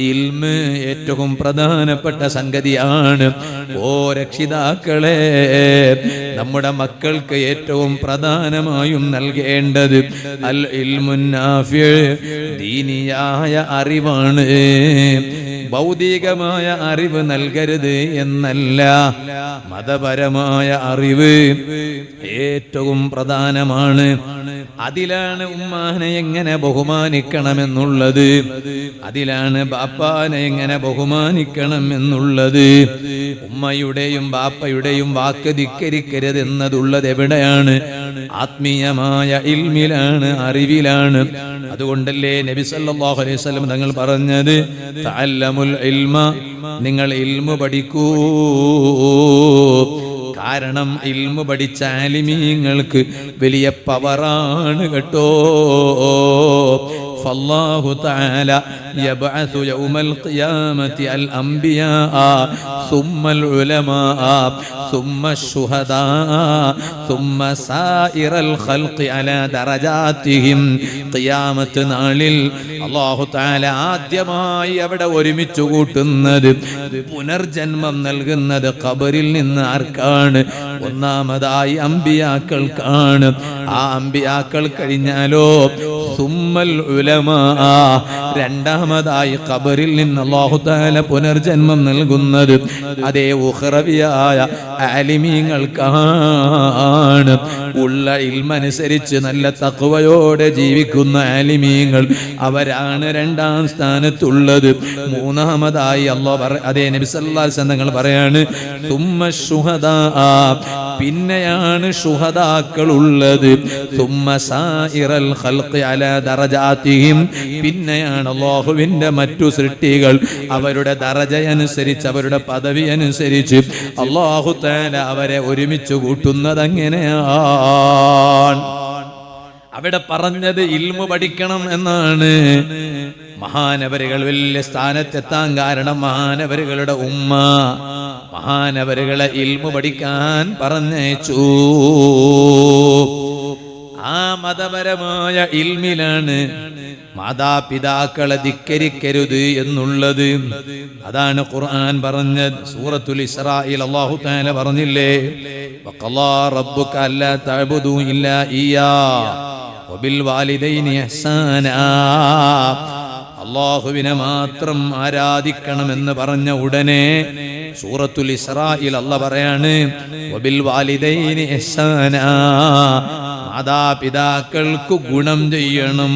ഇൽമ് ഏറ്റവും പ്രധാനപ്പെട്ട സംഗതിയാണ്. ഓ രക്ഷിതാക്കളെ, നമ്മുടെ മക്കൾക്ക് ഏറ്റവും പ്രധാനമായും നൽകേണ്ടത് അൽ ഇൽമുൻ നാഫി, ദീനിയായ അറിവാണ്. ഭൗതികമായ അറിവ് നൽകരുത് എന്നല്ല, മതപരമായ അറിവ് ഏറ്റവും പ്രധാനമാണ്. അതിലാണ് ഉമ്മാനെ എങ്ങനെ ബഹുമാനിക്കണമെന്നുള്ളത്, അതിലാണ് ബാപ്പാനെ എങ്ങനെ ബഹുമാനിക്കണം എന്നുള്ളത്. ഉമ്മയുടെയും ബാപ്പയുടെയും വാക്ക് ധിക്കരിക്കരുത് എന്നതുള്ളത് എവിടെയാണ്? ആത്മീയമായ ഇൽമിലാണ്, അറിവിലാണ്. അതുകൊണ്ടല്ലേ നബി സല്ലല്ലാഹു അലൈഹി വസല്ലം തങ്ങൾ പറഞ്ഞത്, തഅല്ലമുൽ ഇൽമ, നിങ്ങൾ ഇൽമു പഠിക്കൂ. കാരണം ഇൽമു പഠിച്ച ആലിമീങ്ങൾക്ക് വലിയ പവറാണ് കേട്ടോ. ഫല്ലാഹു തആല യബ്അസു യൗമൽ ഖിയാമത്തി അൽ അംബിയാ സുമ്മൽ ഉലമാ സുമ്മ ശുഹദാ സുമ്മ സായിറൽ ഖൽഖി അലാ ദറജാതിഹിം. ഖിയാമത്ത് നാളിൽ അല്ലാഹു തആല ആദ്യമായി അവിടെ ഒരുമിച്ച് കൂട്ടുന്നത്, പുനർജന്മം നൽകുന്നത് ഖബറിൽ നിന്ന് ആർക്കാണ്? ഒന്നാമതായി അംബിയാക്കൾക്കാണ്. ആ അംബിയാക്കൾ കഴിഞ്ഞാലോ സുമ്മൽ ഉലമാ, രണ്ടാമതായി ഖബറിൽ നിന്ന് അല്ലാഹു തആല പുനർജന്മം നൽകുന്നത് അതേ ഉഖറവിയായ ആലിമീങ്ങൾക്കാണ്. ഉള്ള ഇൽമനുസരിച്ച് നല്ല തഖ്വയോടെ ജീവിക്കുന്ന ആലിമീങ്ങൾ, അവരാണ് രണ്ടാം സ്ഥാനത്തുള്ളത്. മൂന്നാമതായി അതേ നബി സല്ലല്ലാഹു അലൈഹി വസല്ലം തങ്ങൾ പറയാണ്, സുമ്മ ശുഹദാ, പിന്നെയാണ് ശുഹദാക്കൾ ഉള്ളത്. സുമ്മ സായിറൽ ഖൽഖി അലാ ദറജാതിഹിം, പിന്നെയാണ് അല്ലാഹുവിന്റെ മറ്റു സൃഷ്ടികൾ അവരുടെ ദറജയനുസരിച്ച്, അവരുടെ പദവി അനുസരിച്ച് അല്ലാഹു തആല അവരെ ഒരുമിച്ച് കൂട്ടുന്നത് അങ്ങനെയാണ്. അവിടെ പറഞ്ഞത് ഇൽമു പഠിക്കണം എന്നാണ്. മഹാനവരുകൾ വലിയ സ്ഥാനത്തെത്താൻ കാരണം മഹാനവരുകളുടെ ഉമ്മ മഹാനവരുകളെ ഇൽമു പഠിക്കാൻ പറഞ്ഞയച്ചു. ആ മതപരമായ ഇൽമിലാണ് മാതാപിതാക്കളെ ധിക്കരിക്കരുത് എന്നുള്ളത്. അതാണ് ഖുർആൻ പറഞ്ഞത്. സൂറത്തുൽ ഇസ്രായിൽ അല്ലാഹു തആല പറഞ്ഞില്ലേ, വഖല്ലാ റബ്ബുക അല്ലാ തഅബുദു ഇല്ലാ ഇയ്യാ വബിൽ വാലിദൈനി ഇഹ്സാനാ. അല്ലാഹുവിനെ മാത്രം ആരാധിക്കണമെന്ന് പറഞ്ഞ ഉടനെ സൂറത്തുൽ ഇസ്രായിൽ അല്ലാഹു പറയാണ്, വബിൽ വാലിദൈനി ഇഹ്സാനാ, മാതാപിതാക്കൾക്ക് ഗുണം ചെയ്യണം.